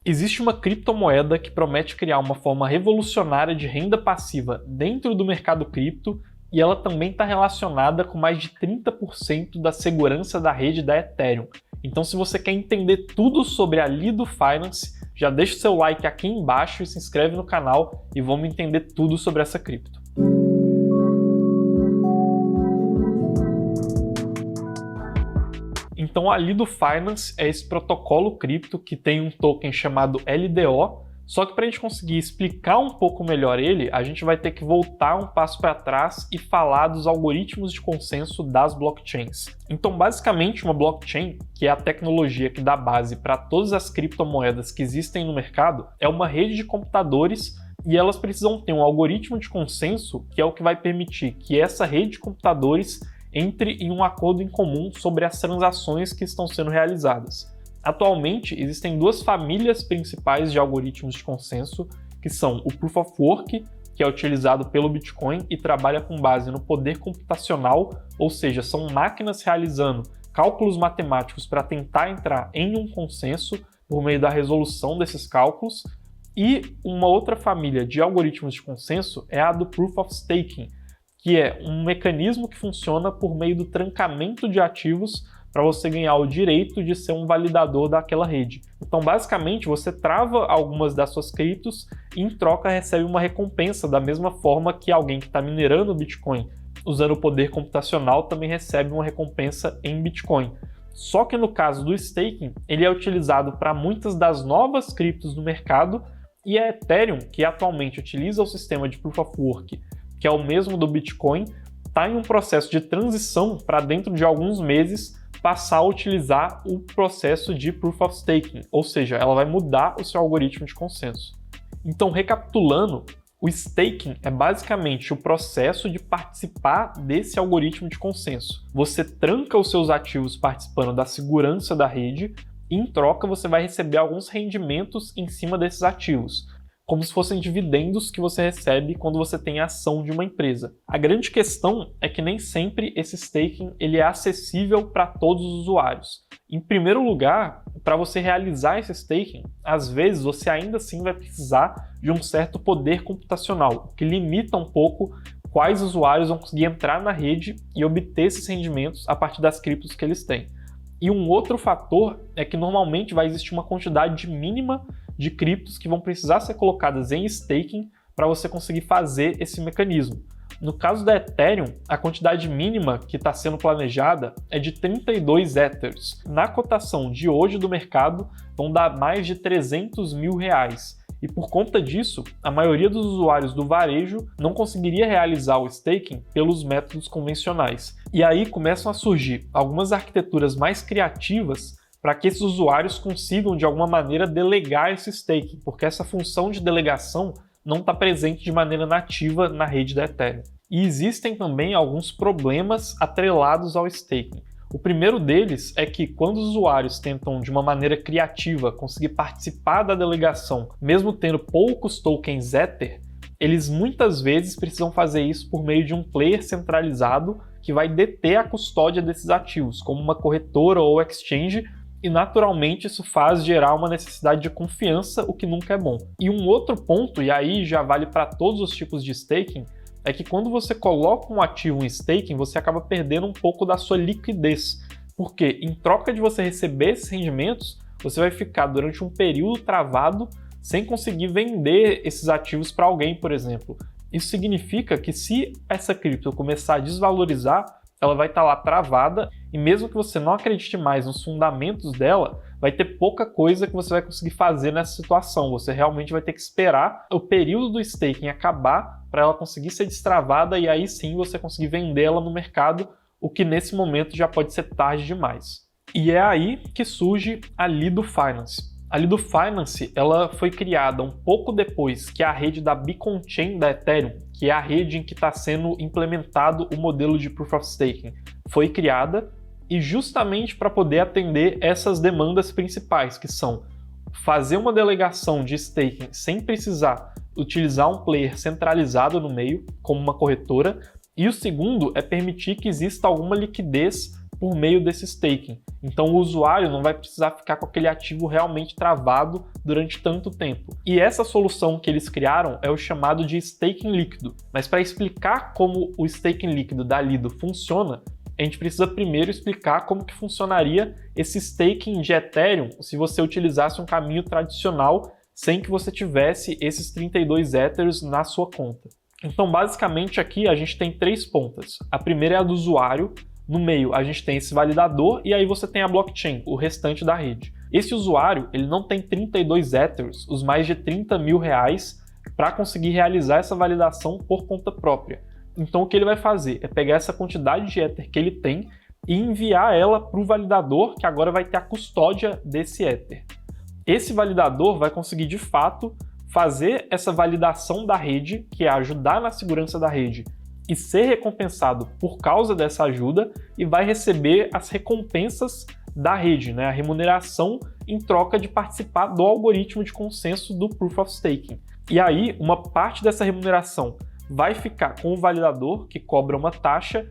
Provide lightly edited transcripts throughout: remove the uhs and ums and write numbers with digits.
Existe uma criptomoeda que promete criar uma forma revolucionária de renda passiva dentro do mercado cripto e ela também está relacionada com mais de 30% da segurança da rede da Ethereum. Então, se você quer entender tudo sobre a Lido Finance, já deixa o seu like aqui embaixo e se inscreve no canal e vamos entender tudo sobre essa cripto. Então, a Lido Finance é esse protocolo cripto que tem um token chamado LDO, só que para a gente conseguir explicar um pouco melhor ele, a gente vai ter que voltar um passo para trás e falar dos algoritmos de consenso das blockchains. Então, basicamente, uma blockchain, que é a tecnologia que dá base para todas as criptomoedas que existem no mercado, é uma rede de computadores e elas precisam ter um algoritmo de consenso que é o que vai permitir que essa rede de computadores entre em um acordo em comum sobre as transações que estão sendo realizadas. Atualmente, existem duas famílias principais de algoritmos de consenso, que são o Proof of Work, que é utilizado pelo Bitcoin e trabalha com base no poder computacional, ou seja, são máquinas realizando cálculos matemáticos para tentar entrar em um consenso por meio da resolução desses cálculos. E uma outra família de algoritmos de consenso é a do Proof of Staking, que é um mecanismo que funciona por meio do trancamento de ativos para você ganhar o direito de ser um validador daquela rede. Então, basicamente, você trava algumas das suas criptos e, em troca, recebe uma recompensa da mesma forma que alguém que está minerando o Bitcoin usando o poder computacional também recebe uma recompensa em Bitcoin. Só que no caso do staking, ele é utilizado para muitas das novas criptos do mercado e a Ethereum, que atualmente utiliza o sistema de Proof of Work, que é o mesmo do Bitcoin, está em um processo de transição para dentro de alguns meses passar a utilizar o processo de Proof of Staking, ou seja, ela vai mudar o seu algoritmo de consenso. Então, recapitulando, o staking é basicamente o processo de participar desse algoritmo de consenso. Você tranca os seus ativos participando da segurança da rede e, em troca, você vai receber alguns rendimentos em cima desses ativos, como se fossem dividendos que você recebe quando você tem a ação de uma empresa. A grande questão é que nem sempre esse staking ele é acessível para todos os usuários. Em primeiro lugar, para você realizar esse staking, às vezes você ainda assim vai precisar de um certo poder computacional, que limita um pouco quais usuários vão conseguir entrar na rede e obter esses rendimentos a partir das criptos que eles têm. E um outro fator é que normalmente vai existir uma quantidade mínima de criptos que vão precisar ser colocadas em staking para você conseguir fazer esse mecanismo. No caso da Ethereum, a quantidade mínima que está sendo planejada é de 32 Ethers. Na cotação de hoje do mercado, vão dar mais de R$300 mil. E por conta disso, a maioria dos usuários do varejo não conseguiria realizar o staking pelos métodos convencionais. E aí começam a surgir algumas arquiteturas mais criativas para que esses usuários consigam, de alguma maneira, delegar esse staking, porque essa função de delegação não está presente de maneira nativa na rede da Ethereum. E existem também alguns problemas atrelados ao staking. O primeiro deles é que quando os usuários tentam, de uma maneira criativa, conseguir participar da delegação, mesmo tendo poucos tokens Ether, eles muitas vezes precisam fazer isso por meio de um player centralizado que vai deter a custódia desses ativos, como uma corretora ou exchange, e naturalmente isso faz gerar uma necessidade de confiança, o que nunca é bom. E um outro ponto, e aí já vale para todos os tipos de staking, é que quando você coloca um ativo em staking, você acaba perdendo um pouco da sua liquidez, porque em troca de você receber esses rendimentos, você vai ficar durante um período travado sem conseguir vender esses ativos para alguém, por exemplo. Isso significa que se essa cripto começar a desvalorizar, ela vai estar lá travada e mesmo que você não acredite mais nos fundamentos dela, vai ter pouca coisa que você vai conseguir fazer nessa situação. Você realmente vai ter que esperar o período do staking acabar para ela conseguir ser destravada e aí sim você conseguir vender ela no mercado, o que nesse momento já pode ser tarde demais. E é aí que surge a Lido Finance. A Lido Finance ela foi criada um pouco depois que a rede da Beacon Chain da Ethereum, que é a rede em que está sendo implementado o modelo de Proof of Staking, foi criada e justamente para poder atender essas demandas principais, que são fazer uma delegação de staking sem precisar utilizar um player centralizado no meio, como uma corretora, e o segundo é permitir que exista alguma liquidez por meio desse staking. Então o usuário não vai precisar ficar com aquele ativo realmente travado durante tanto tempo. E essa solução que eles criaram é o chamado de staking líquido. Mas para explicar como o staking líquido da Lido funciona, a gente precisa primeiro explicar como que funcionaria esse staking de Ethereum se você utilizasse um caminho tradicional sem que você tivesse esses 32 Ethers na sua conta. Então, basicamente, aqui a gente tem 3 pontas. A primeira é a do usuário, no meio a gente tem esse validador e aí você tem a blockchain, o restante da rede. Esse usuário, ele não tem 32 Ethers, os mais de 30 mil reais, para conseguir realizar essa validação por conta própria. Então o que ele vai fazer é pegar essa quantidade de Ether que ele tem e enviar ela para o validador, que agora vai ter a custódia desse Ether. Esse validador vai conseguir de fato fazer essa validação da rede, que é ajudar na segurança da rede, e ser recompensado por causa dessa ajuda, e vai receber as recompensas da rede, né? A remuneração em troca de participar do algoritmo de consenso do Proof of Staking. E aí, uma parte dessa remuneração vai ficar com o validador, que cobra uma taxa,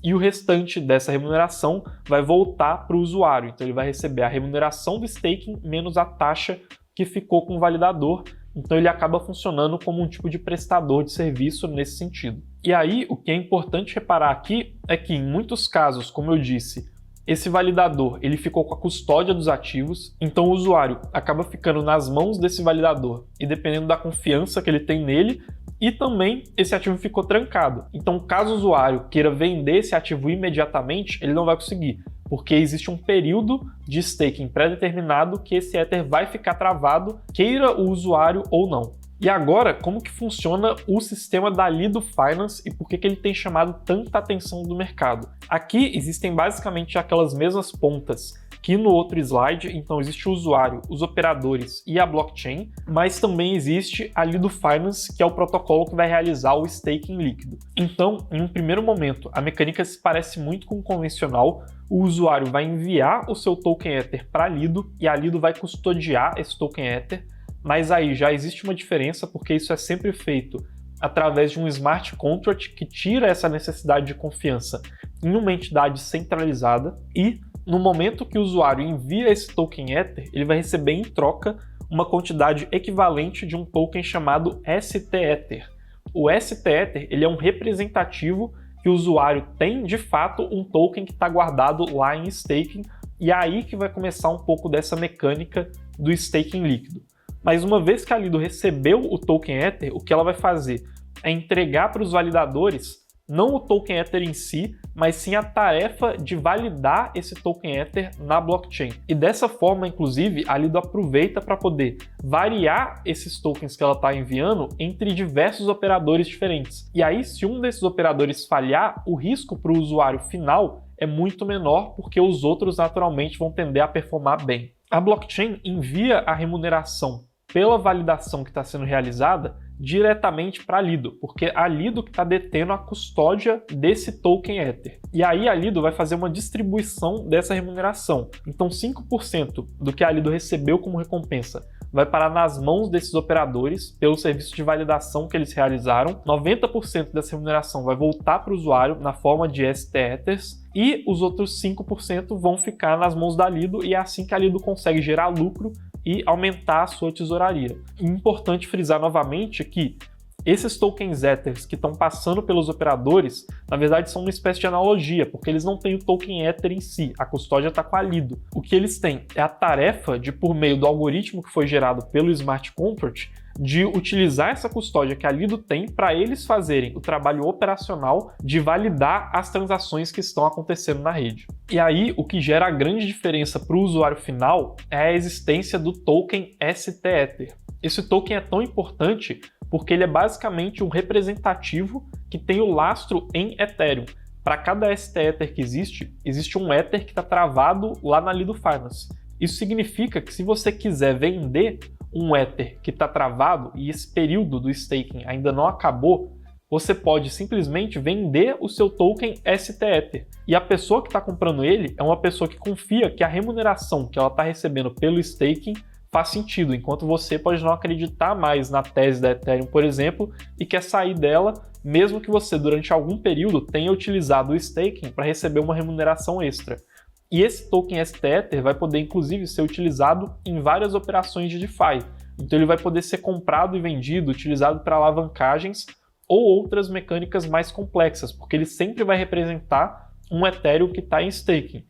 e o restante dessa remuneração vai voltar para o usuário. Então ele vai receber a remuneração do staking menos a taxa que ficou com o validador. Então ele acaba funcionando como um tipo de prestador de serviço nesse sentido. E aí, o que é importante reparar aqui é que, em muitos casos, como eu disse, esse validador ele ficou com a custódia dos ativos, então o usuário acaba ficando nas mãos desse validador e dependendo da confiança que ele tem nele, e também esse ativo ficou trancado. Então, caso o usuário queira vender esse ativo imediatamente, ele não vai conseguir, porque existe um período de staking pré-determinado que esse Ether vai ficar travado, queira o usuário ou não. E agora, como que funciona o sistema da Lido Finance e por que ele tem chamado tanta atenção do mercado? Aqui existem basicamente aquelas mesmas pontas que no outro slide, então existe o usuário, os operadores e a blockchain, mas também existe a Lido Finance, que é o protocolo que vai realizar o staking líquido. Então, em um primeiro momento, a mecânica se parece muito com o convencional. O usuário vai enviar o seu token Ether para a Lido e a Lido vai custodiar esse token Ether, mas aí já existe uma diferença porque isso é sempre feito através de um smart contract que tira essa necessidade de confiança em uma entidade centralizada e no momento que o usuário envia esse token Ether, ele vai receber em troca uma quantidade equivalente de um token chamado ST-Ether. O ST-Ether ele é um representativo que o usuário tem de fato um token que está guardado lá em staking, e é aí que vai começar um pouco dessa mecânica do staking líquido. Mas uma vez que a Lido recebeu o token Ether, o que ela vai fazer é entregar para os validadores não o token Ether em si, mas sim a tarefa de validar esse token Ether na blockchain. E dessa forma, inclusive, a Lido aproveita para poder variar esses tokens que ela está enviando entre diversos operadores diferentes. E aí, se um desses operadores falhar, o risco para o usuário final é muito menor, porque os outros naturalmente vão tender a performar bem. A blockchain envia a remuneração pela validação que está sendo realizada diretamente para a Lido, porque a Lido que está detendo a custódia desse token Ether. E aí a Lido vai fazer uma distribuição dessa remuneração. Então 5% do que a Lido recebeu como recompensa vai parar nas mãos desses operadores pelo serviço de validação que eles realizaram. 90% dessa remuneração vai voltar para o usuário na forma de ST-Ethers e os outros 5% vão ficar nas mãos da Lido, e é assim que a Lido consegue gerar lucro e aumentar a sua tesouraria. E importante frisar novamente que esses tokens Ethers que estão passando pelos operadores, na verdade são uma espécie de analogia, porque eles não têm o token Ether em si, a custódia está com a Lido. O que eles têm é a tarefa de, por meio do algoritmo que foi gerado pelo Smart Contract, de utilizar essa custódia que a Lido tem para eles fazerem o trabalho operacional de validar as transações que estão acontecendo na rede. E aí, o que gera a grande diferença para o usuário final é a existência do token ST-Ether. Esse token é tão importante porque ele é basicamente um representativo que tem o lastro em Ethereum. Para cada ST-Ether que existe um Ether que está travado lá na Lido Finance. Isso significa que se você quiser vender um Ether que está travado e esse período do staking ainda não acabou, você pode simplesmente vender o seu token ST-Ether. E a pessoa que está comprando ele é uma pessoa que confia que a remuneração que ela está recebendo pelo staking faz sentido, enquanto você pode não acreditar mais na tese da Ethereum, por exemplo, e quer sair dela, mesmo que você durante algum período tenha utilizado o staking para receber uma remuneração extra. E esse token STEther vai poder inclusive ser utilizado em várias operações de DeFi. Então ele vai poder ser comprado e vendido, utilizado para alavancagens ou outras mecânicas mais complexas, porque ele sempre vai representar um Ethereum que está em staking.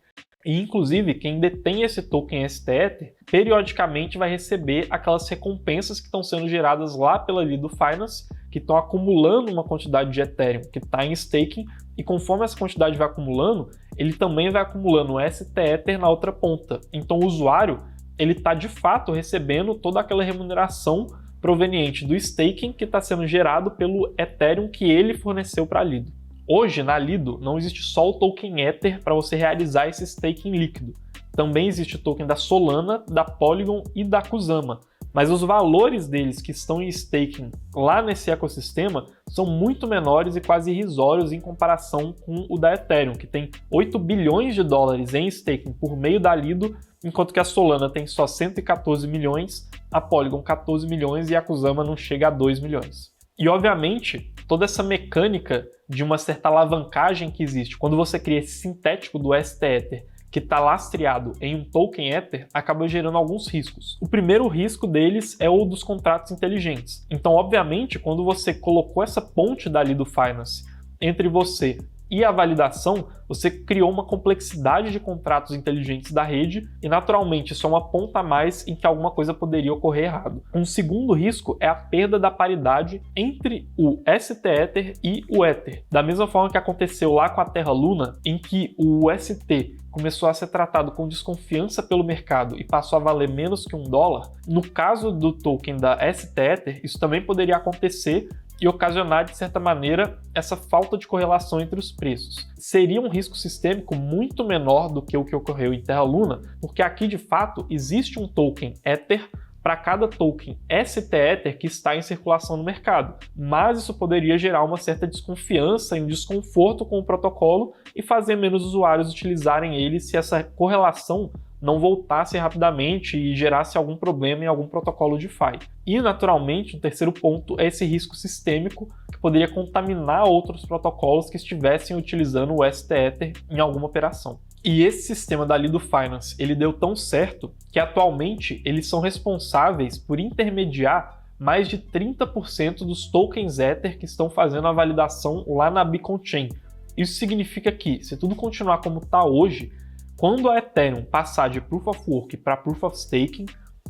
E, inclusive, quem detém esse token STEther, periodicamente vai receber aquelas recompensas que estão sendo geradas lá pela Lido Finance, que estão acumulando uma quantidade de Ethereum que está em staking, e conforme essa quantidade vai acumulando, ele também vai acumulando o STEther na outra ponta. Então o usuário ele está de fato recebendo toda aquela remuneração proveniente do staking que está sendo gerado pelo Ethereum que ele forneceu para a Lido. Hoje, na Lido, não existe só o token Ether para você realizar esse staking líquido. Também existe o token da Solana, da Polygon e da Kusama. Mas os valores deles que estão em staking lá nesse ecossistema são muito menores e quase irrisórios em comparação com o da Ethereum, que tem 8 bilhões de dólares em staking por meio da Lido, enquanto que a Solana tem só 114 milhões, a Polygon 14 milhões e a Kusama não chega a 2 milhões. E, obviamente, toda essa mecânica de uma certa alavancagem que existe quando você cria esse sintético do STEther que está lastreado em um token Ether acaba gerando alguns riscos. O primeiro risco deles é o dos contratos inteligentes. Então, obviamente, quando você colocou essa ponte da Lido Finance entre você e a validação, você criou uma complexidade de contratos inteligentes da rede e, naturalmente, isso é uma ponta a mais em que alguma coisa poderia ocorrer errado. Um segundo risco é a perda da paridade entre o STEther e o Ether. Da mesma forma que aconteceu lá com a Terra Luna, em que o ST começou a ser tratado com desconfiança pelo mercado e passou a valer menos que $1, no caso do token da STEther, isso também poderia acontecer e ocasionar, de certa maneira, essa falta de correlação entre os preços. Seria um risco sistêmico muito menor do que o que ocorreu em Terra Luna, porque aqui, de fato, existe um token Ether para cada token STEther que está em circulação no mercado. Mas isso poderia gerar uma certa desconfiança e um desconforto com o protocolo e fazer menos usuários utilizarem ele se essa correlação não voltasse rapidamente e gerasse algum problema em algum protocolo DeFi. E, naturalmente, o terceiro ponto é esse risco sistêmico que poderia contaminar outros protocolos que estivessem utilizando o STEther em alguma operação. E esse sistema da Lido Finance, ele deu tão certo que atualmente eles são responsáveis por intermediar mais de 30% dos tokens Ether que estão fazendo a validação lá na Beacon Chain. Isso significa que, se tudo continuar como está hoje, quando a Ethereum passar de Proof of Work para Proof of Staking,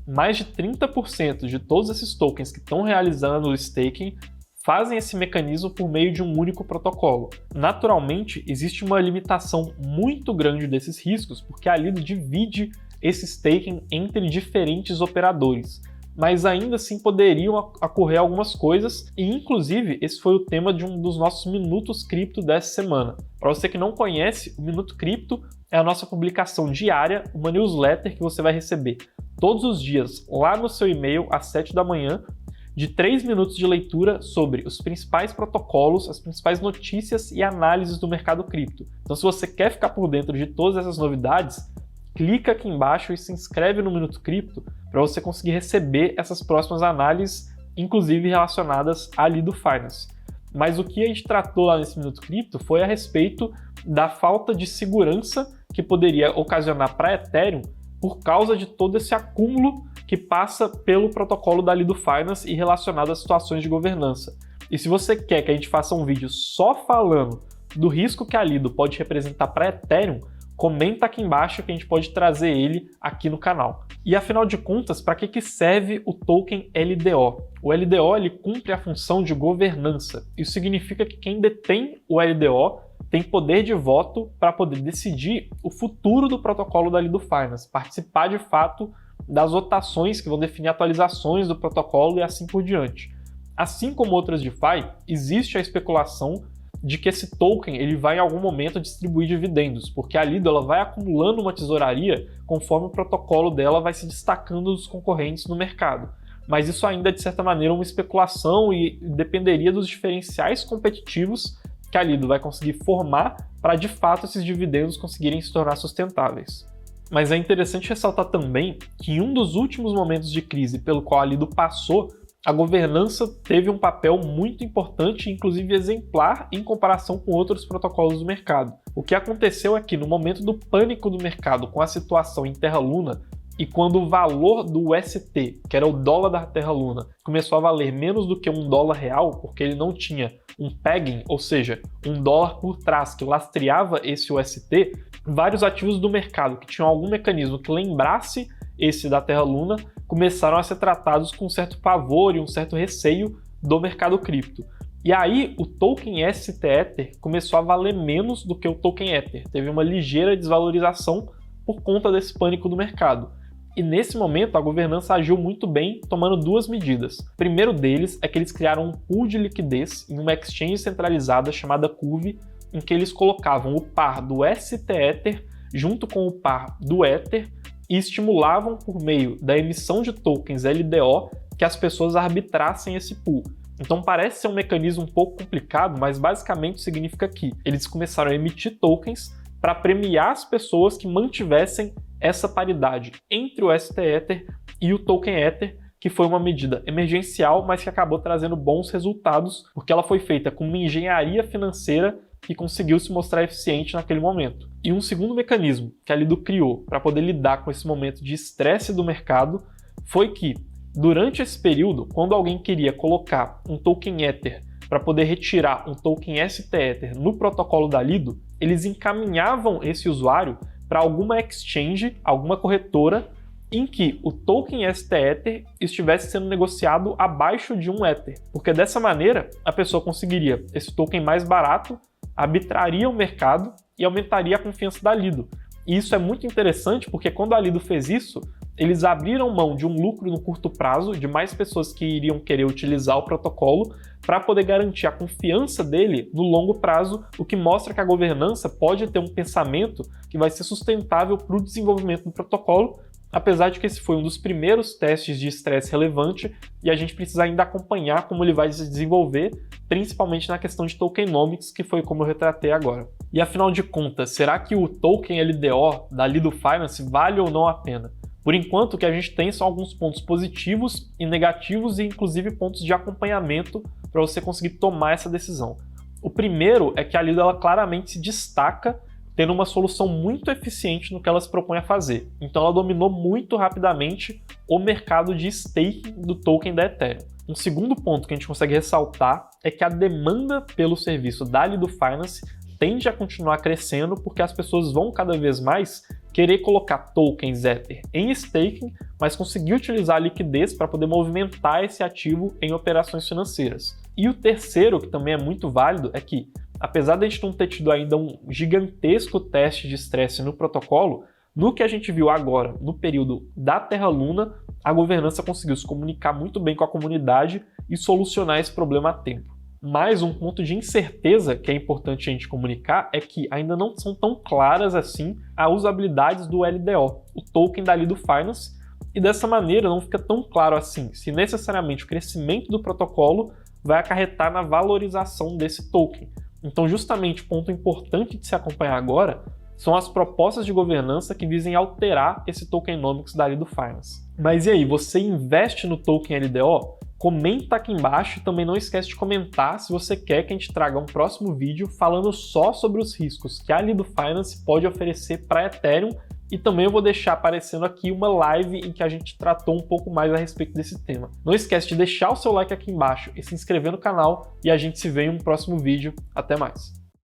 mais de 30% de todos esses tokens que estão realizando o staking fazem esse mecanismo por meio de um único protocolo. Naturalmente, existe uma limitação muito grande desses riscos, porque a Lido divide esse staking entre diferentes operadores. Mas ainda assim poderiam ocorrer algumas coisas, e inclusive esse foi o tema de um dos nossos Minutos Cripto dessa semana. Para você que não conhece, o Minuto Cripto é a nossa publicação diária, uma newsletter que você vai receber todos os dias lá no seu e-mail às 7 da manhã, de 3 minutos de leitura sobre os principais protocolos, as principais notícias e análises do mercado cripto. Então, se você quer ficar por dentro de todas essas novidades, clica aqui embaixo e se inscreve no Minuto Cripto para você conseguir receber essas próximas análises, inclusive relacionadas à Lido Finance. Mas o que a gente tratou lá nesse Minuto Cripto foi a respeito da falta de segurança que poderia ocasionar para a Ethereum por causa de todo esse acúmulo que passa pelo protocolo da Lido Finance e relacionado a situações de governança. E se você quer que a gente faça um vídeo só falando do risco que a Lido pode representar para a Ethereum, comenta aqui embaixo que a gente pode trazer ele aqui no canal. E afinal de contas, para que serve o token LDO? O LDO ele cumpre a função de governança. Isso significa que quem detém o LDO tem poder de voto para poder decidir o futuro do protocolo da Lido Finance, participar de fato das votações que vão definir atualizações do protocolo e assim por diante. Assim como outras DeFi, existe a especulação de que esse token ele vai em algum momento distribuir dividendos, porque a Lido ela vai acumulando uma tesouraria conforme o protocolo dela vai se destacando dos concorrentes no mercado. Mas isso ainda é, de certa maneira, uma especulação e dependeria dos diferenciais competitivos que a Lido vai conseguir formar para, de fato, esses dividendos conseguirem se tornar sustentáveis. Mas é interessante ressaltar também que em um dos últimos momentos de crise pelo qual a Lido passou, a governança teve um papel muito importante, inclusive exemplar, em comparação com outros protocolos do mercado. O que aconteceu é que, no momento do pânico do mercado com a situação em Terra Luna, e quando o valor do UST, que era o dólar da Terra Luna, começou a valer menos do que $1 real, porque ele não tinha um pegging, ou seja, um dólar por trás que lastreava esse UST, vários ativos do mercado que tinham algum mecanismo que lembrasse esse da Terra Luna começaram a ser tratados com um certo pavor e um certo receio do mercado cripto. E aí o token ST Ether começou a valer menos do que o token Ether. Teve uma ligeira desvalorização por conta desse pânico do mercado. E nesse momento a governança agiu muito bem, tomando duas medidas. O primeiro deles é que eles criaram um pool de liquidez em uma exchange centralizada chamada Curve, em que eles colocavam o par do ST Ether junto com o par do Ether e estimulavam por meio da emissão de tokens LDO que as pessoas arbitrassem esse pool. Então parece ser um mecanismo um pouco complicado, mas basicamente significa que eles começaram a emitir tokens para premiar as pessoas que mantivessem essa paridade entre o ST Ether e o token Ether, que foi uma medida emergencial, mas que acabou trazendo bons resultados, porque ela foi feita com uma engenharia financeira que conseguiu se mostrar eficiente naquele momento. E um segundo mecanismo que a Lido criou para poder lidar com esse momento de estresse do mercado foi que, durante esse período, quando alguém queria colocar um token Ether para poder retirar um token ST Ether no protocolo da Lido, eles encaminhavam esse usuário para alguma exchange, alguma corretora, em que o token ST Ether estivesse sendo negociado abaixo de um Ether. Porque dessa maneira, a pessoa conseguiria esse token mais barato, arbitraria o mercado e aumentaria a confiança da Lido. E isso é muito interessante porque quando a Lido fez isso, eles abriram mão de um lucro no curto prazo, de mais pessoas que iriam querer utilizar o protocolo, para poder garantir a confiança dele no longo prazo, o que mostra que a governança pode ter um pensamento que vai ser sustentável para o desenvolvimento do protocolo, apesar de que esse foi um dos primeiros testes de estresse relevante e a gente precisa ainda acompanhar como ele vai se desenvolver, principalmente na questão de tokenomics, que foi como eu retratei agora. E afinal de contas, será que o token LDO da Lido Finance vale ou não a pena? Por enquanto, o que a gente tem são alguns pontos positivos e negativos e inclusive pontos de acompanhamento para você conseguir tomar essa decisão. O primeiro é que a Lido ela claramente se destaca tendo uma solução muito eficiente no que ela se propõe a fazer. Então ela dominou muito rapidamente o mercado de staking do token da Ethereum. Um segundo ponto que a gente consegue ressaltar é que a demanda pelo serviço da Lido Finance tende a continuar crescendo porque as pessoas vão cada vez mais querer colocar tokens Ether em staking, mas conseguir utilizar a liquidez para poder movimentar esse ativo em operações financeiras. E o terceiro, que também é muito válido, é que, apesar de a gente não ter tido ainda um gigantesco teste de estresse no protocolo, no que a gente viu agora, no período da Terra Luna, a governança conseguiu se comunicar muito bem com a comunidade e solucionar esse problema a tempo. Mas um ponto de incerteza que é importante a gente comunicar é que ainda não são tão claras assim as usabilidades do LDO, o token da Lido Finance, e dessa maneira não fica tão claro assim se necessariamente o crescimento do protocolo vai acarretar na valorização desse token. Então, justamente, ponto importante de se acompanhar agora são as propostas de governança que visem alterar esse tokenomics da Lido Finance. Mas e aí, você investe no token LDO? Comenta aqui embaixo e também não esquece de comentar se você quer que a gente traga um próximo vídeo falando só sobre os riscos que a Lido Finance pode oferecer para Ethereum, e também eu vou deixar aparecendo aqui uma live em que a gente tratou um pouco mais a respeito desse tema. Não esquece de deixar o seu like aqui embaixo e se inscrever no canal, e a gente se vê em um próximo vídeo. Até mais!